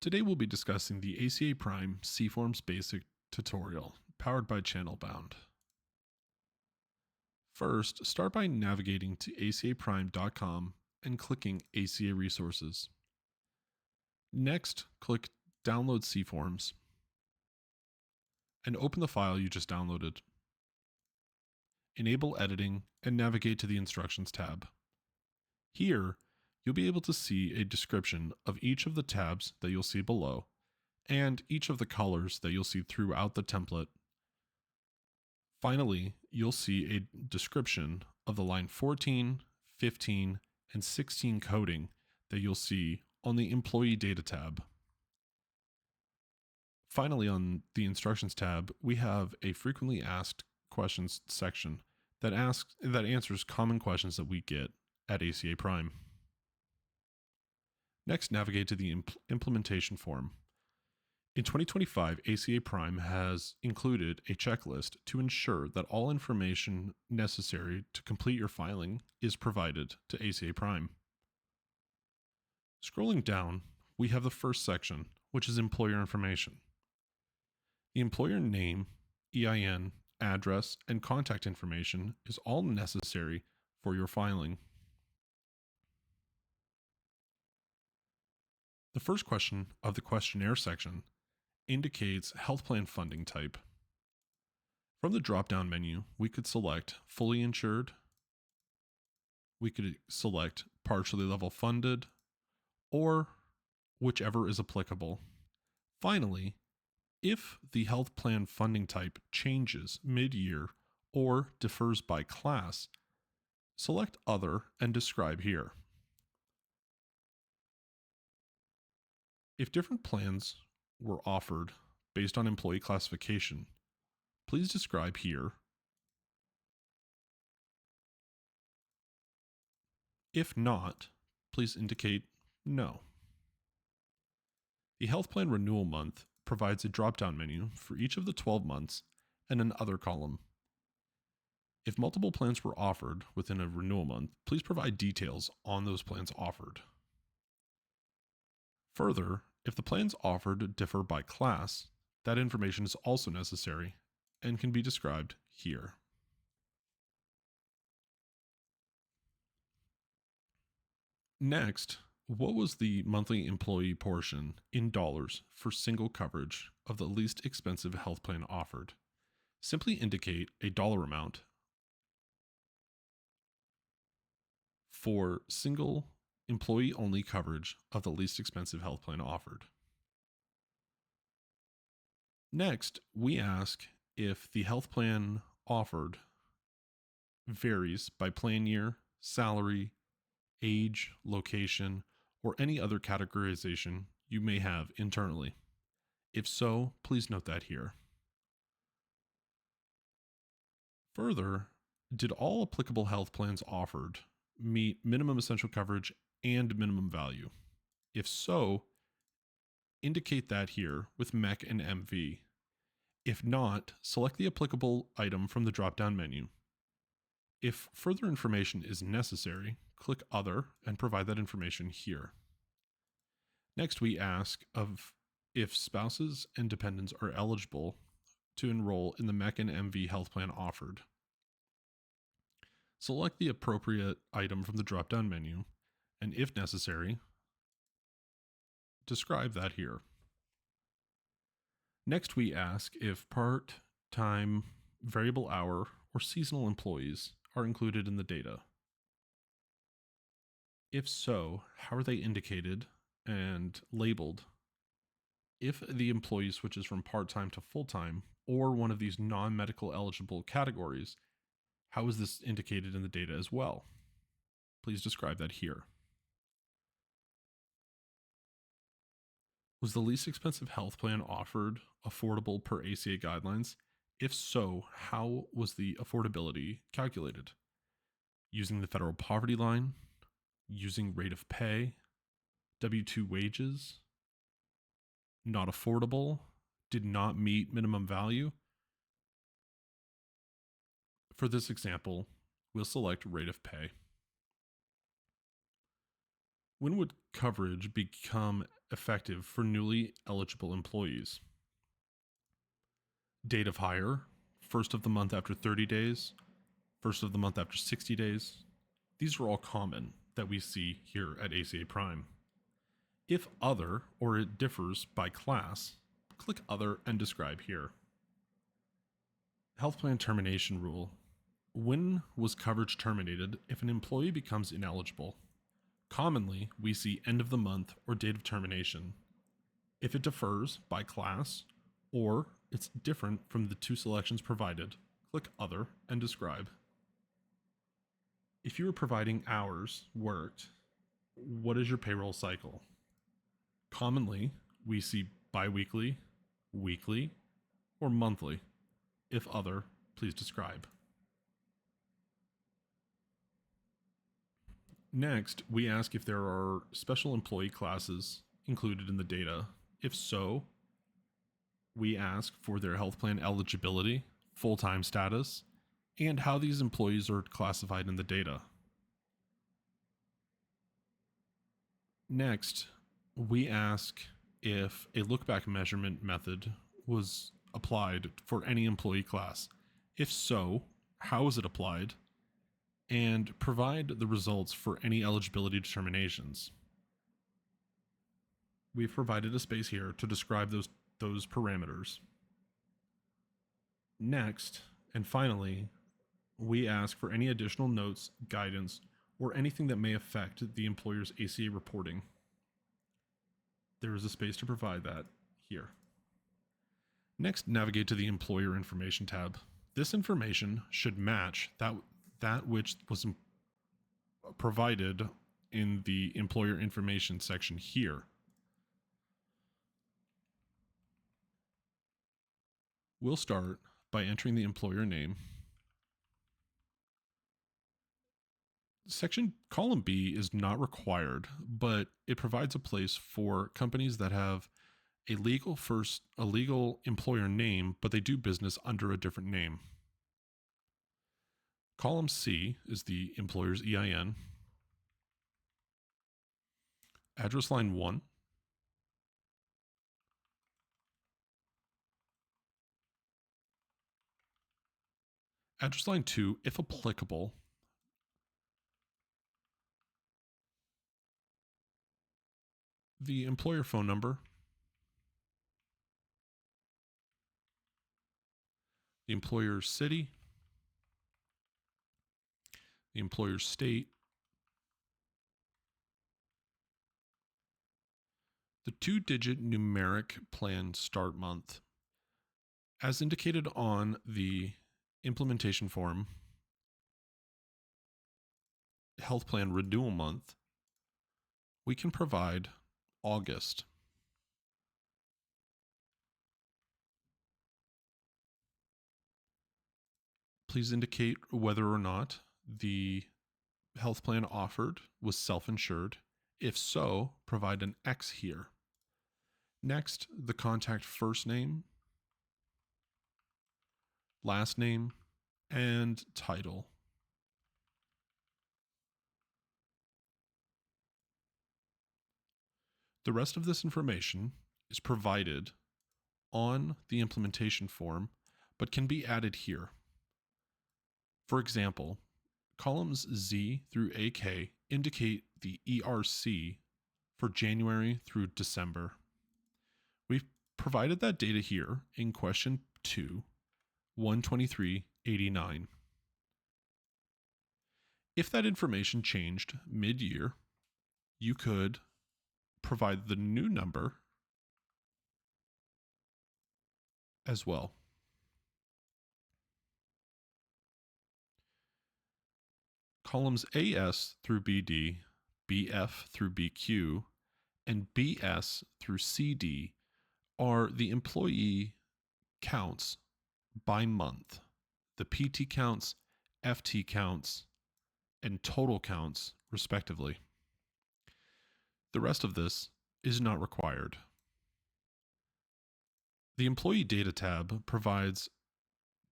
Today we'll be discussing the ACAPrime C-Forms Basic tutorial, powered by Channelbound. First, start by navigating to acaprime.com and clicking ACA Resources. Next, click Download C-Forms and open the file you just downloaded. Enable editing and navigate to the Instructions tab. Here, you'll be able to see a description of each of the tabs that you'll see below and each of the colors that you'll see throughout the template. Finally, you'll see a description of the line 14, 15, and 16 coding that you'll see on the Employee Data tab. Finally, on the Instructions tab, we have a frequently asked questions section that answers common questions that we get at ACAPrime. Next, navigate to the implementation form. In 2025, ACAPrime has included a checklist to ensure that all information necessary to complete your filing is provided to ACAPrime. Scrolling down, we have the first section, which is employer information. The employer name, EIN, address, and contact information is all necessary for your filing. The first question of the questionnaire section indicates health plan funding type. From the drop-down menu, we could select fully insured, we could select partially level funded, or whichever is applicable. Finally, if the health plan funding type changes mid-year or differs by class, select Other and describe here. If different plans were offered based on employee classification, please describe here. If not, please indicate no. The health plan renewal month provides a drop-down menu for each of the 12 months and an Other column. If multiple plans were offered within a renewal month, please provide details on those plans offered. Further, if the plans offered differ by class, that information is also necessary and can be described here. Next, what was the monthly employee portion in dollars for single coverage of the least expensive health plan offered? Simply indicate a dollar amount for single employee-only coverage of the least expensive health plan offered. Next, we ask if the health plan offered varies by plan year, salary, age, location, or any other categorization you may have internally. If so, please note that here. Further, did all applicable health plans offered meet minimum essential coverage and minimum value? If so, indicate that here with MEC and MV. If not, select the applicable item from the drop-down menu. If further information is necessary, click Other and provide that information here. Next, we ask if spouses and dependents are eligible to enroll in the MEC and MV health plan offered. Select the appropriate item from the drop-down menu, and if necessary, describe that here. Next, we ask if part-time, variable hour, or seasonal employees are included in the data. If so, how are they indicated and labeled? If the employee switches from part-time to full-time or one of these non-medical eligible categories, how is this indicated in the data as well? Please describe that here. Was the least expensive health plan offered affordable per ACA guidelines? If so, how was the affordability calculated? Using the federal poverty line, using rate of pay, W-2 wages, not affordable, did not meet minimum value? For this example, we'll select rate of pay. When would coverage become effective for newly eligible employees. Date of hire, first of the month after 30 days, first of the month after 60 days. These are all common that we see here at ACAPrime. If other, or it differs by class, click Other and Describe here. Health plan termination rule. When was coverage terminated if an employee becomes ineligible? Commonly, we see end of the month or date of termination. If it differs by class, or it's different from the two selections provided, click Other and Describe. If you are providing hours worked, what is your payroll cycle? Commonly, we see biweekly, weekly, or monthly. If other, please describe. Next, we ask if there are special employee classes included in the data. If so, we ask for their health plan eligibility, full-time status, and how these employees are classified in the data. Next, we ask if a look-back measurement method was applied for any employee class. If so, how is it applied? And provide the results for any eligibility determinations. We've provided a space here to describe those parameters. Next, and finally, we ask for any additional notes, guidance, or anything that may affect the employer's ACA reporting. There is a space to provide that here. Next, navigate to the Employer Information tab. This information should match that which was provided in the Employer Information section here. We'll start by entering the employer name. Column B is not required, but it provides a place for companies that have a legal employer name, but they do business under a different name. Column C is the employer's EIN. Address line 1. Address line 2, if applicable. The employer phone number. The employer's city. The employer's state. The 2-digit numeric plan start month. As indicated on the implementation form, health plan renewal month, we can provide August. Please indicate whether or not the health plan offered was self-insured. If so, provide an X here. Next, the contact first name, last name, and title. The rest of this information is provided on the implementation form, but can be added here. For example, columns Z through AK indicate the ERC for January through December. We've provided that data here in question 2, 123.89. If that information changed mid-year, you could provide the new number as well. Columns AS through BD, BF through BQ, and BS through CD are the employee counts by month, the PT counts, FT counts, and total counts, respectively. The rest of this is not required. The Employee Data tab provides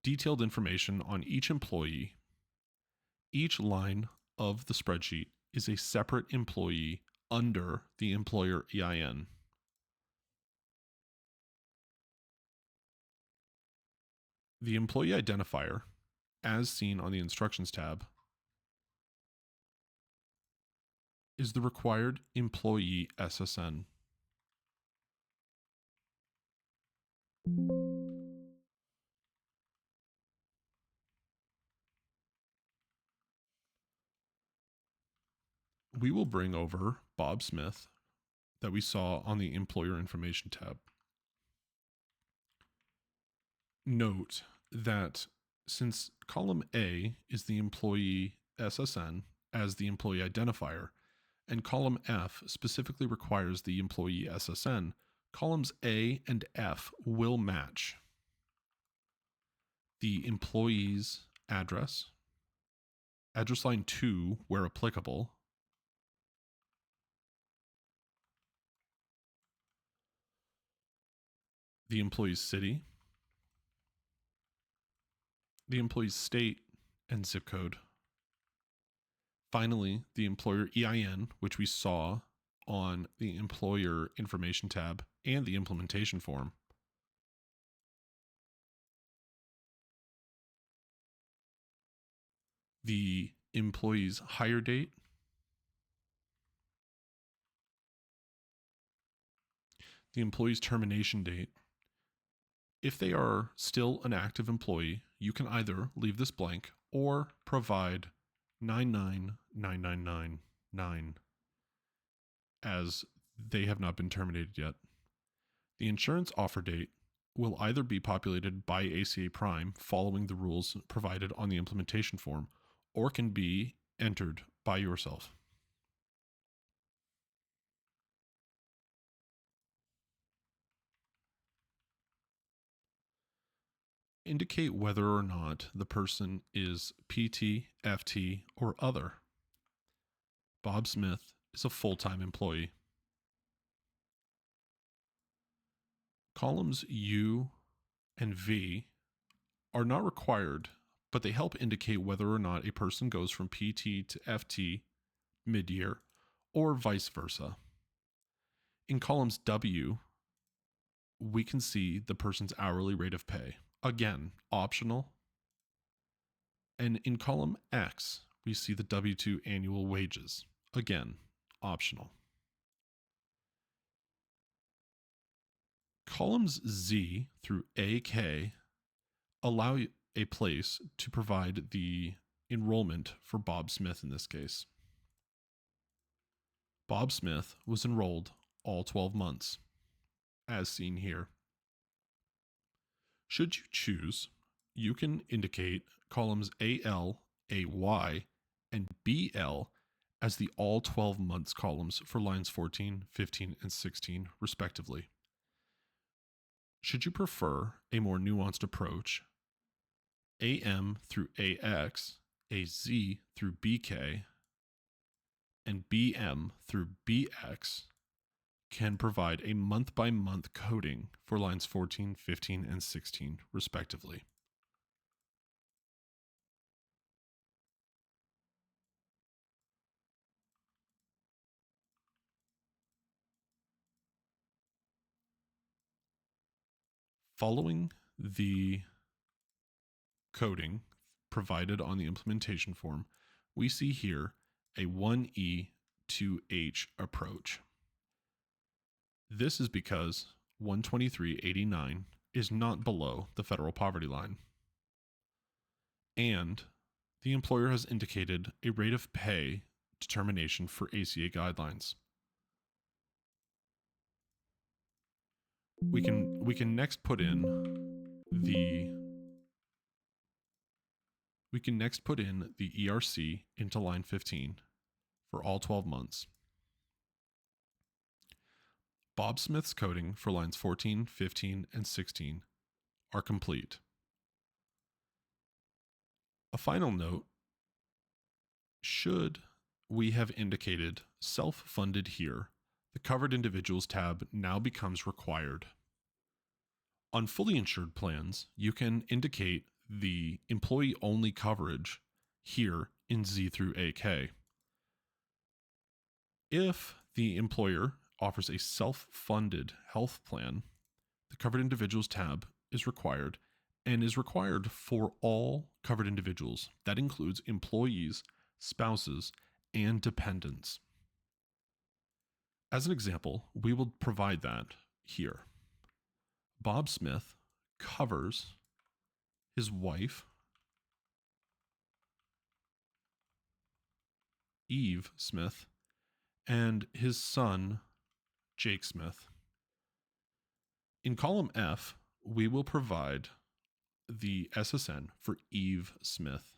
detailed information on each employee. Each line of the spreadsheet is a separate employee under the employer EIN. The employee identifier, as seen on the Instructions tab, is the required employee SSN. We will bring over Bob Smith that we saw on the Employer Information tab. Note that since column A is the employee SSN as the employee identifier, and column F specifically requires the employee SSN, columns A and F will match. The employee's address line 2 where applicable, the employee's city, the employee's state and zip code. Finally, the employer EIN, which we saw on the Employer Information tab and the implementation form. The employee's hire date, the employee's termination date. If they are still an active employee, you can either leave this blank or provide 99999 as they have not been terminated yet. The insurance offer date will either be populated by ACAPrime following the rules provided on the implementation form, or can be entered by yourself. Indicate whether or not the person is PT, FT, or other. Bob Smith is a full-time employee. Columns U and V are not required, but they help indicate whether or not a person goes from PT to FT mid-year or vice versa. In columns W, we can see the person's hourly rate of pay. Again, optional. And in column X, we see the W-2 annual wages. Again, optional. Columns Z through AK allow a place to provide the enrollment for Bob Smith in this case. Bob Smith was enrolled all 12 months, as seen here. Should you choose, you can indicate columns AL, AY, and BL as the all 12 months columns for lines 14, 15, and 16, respectively. Should you prefer a more nuanced approach, AM through AX, AZ through BK, and BM through BX can provide a month-by-month coding for lines 14, 15, and 16, respectively. Following the coding provided on the implementation form, we see here a 1E, 2H approach. This is because 123.89 is not below the federal poverty line. And the employer has indicated a rate of pay determination for ACA guidelines. We can next put in the ERC into line 15 for all 12 months. Bob Smith's coding for lines 14, 15, and 16 are complete. A final note, should we have indicated self-funded here, the Covered Individuals tab now becomes required. On fully insured plans, you can indicate the employee-only coverage here in Z through AK. If the employer offers a self-funded health plan, the Covered Individuals tab is required and is required for all covered individuals. That includes employees, spouses, and dependents. As an example, we will provide that here. Bob Smith covers his wife, Eve Smith, and his son, Jake Smith. In column F, we will provide the SSN for Eve Smith.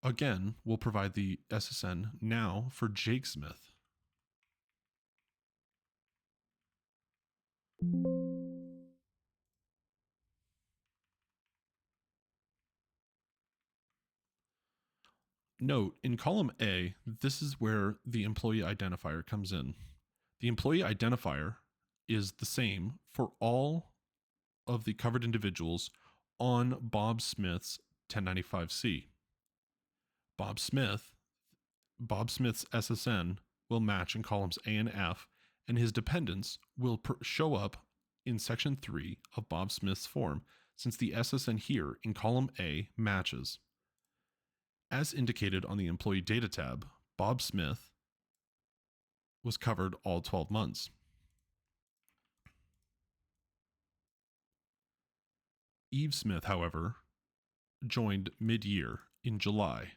Again, we'll provide the SSN now for Jake Smith. Note, in column A, this is where the employee identifier comes in. The employee identifier is the same for all of the covered individuals on Bob Smith's 1095C. Bob Smith's SSN will match in columns A and F, and his dependents will show up in section 3 of Bob Smith's form, since the SSN here in column A matches. As indicated on the Employee Data tab, Bob Smith was covered all 12 months. Eve Smith, however, joined mid-year in July,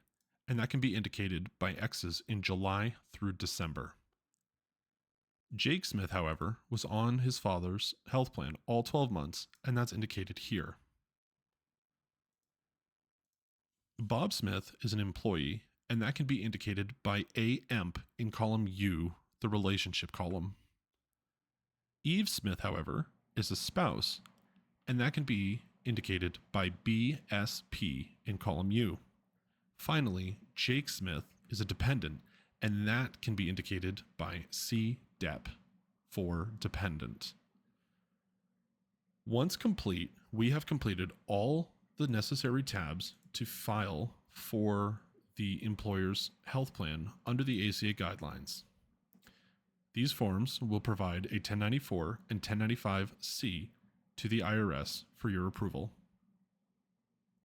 and that can be indicated by X's in July through December. Jake Smith, however, was on his father's health plan all 12 months, and that's indicated here. Bob Smith is an employee, and that can be indicated by AEMP in column U, the relationship column. Eve Smith, however, is a spouse, and that can be indicated by BSP in column U. Finally, Jake Smith is a dependent, and that can be indicated by CDEP for dependent. Once complete, we have completed all the necessary tabs to file for the employer's health plan under the ACA guidelines. These forms will provide a 1094 and 1095C to the IRS for your approval.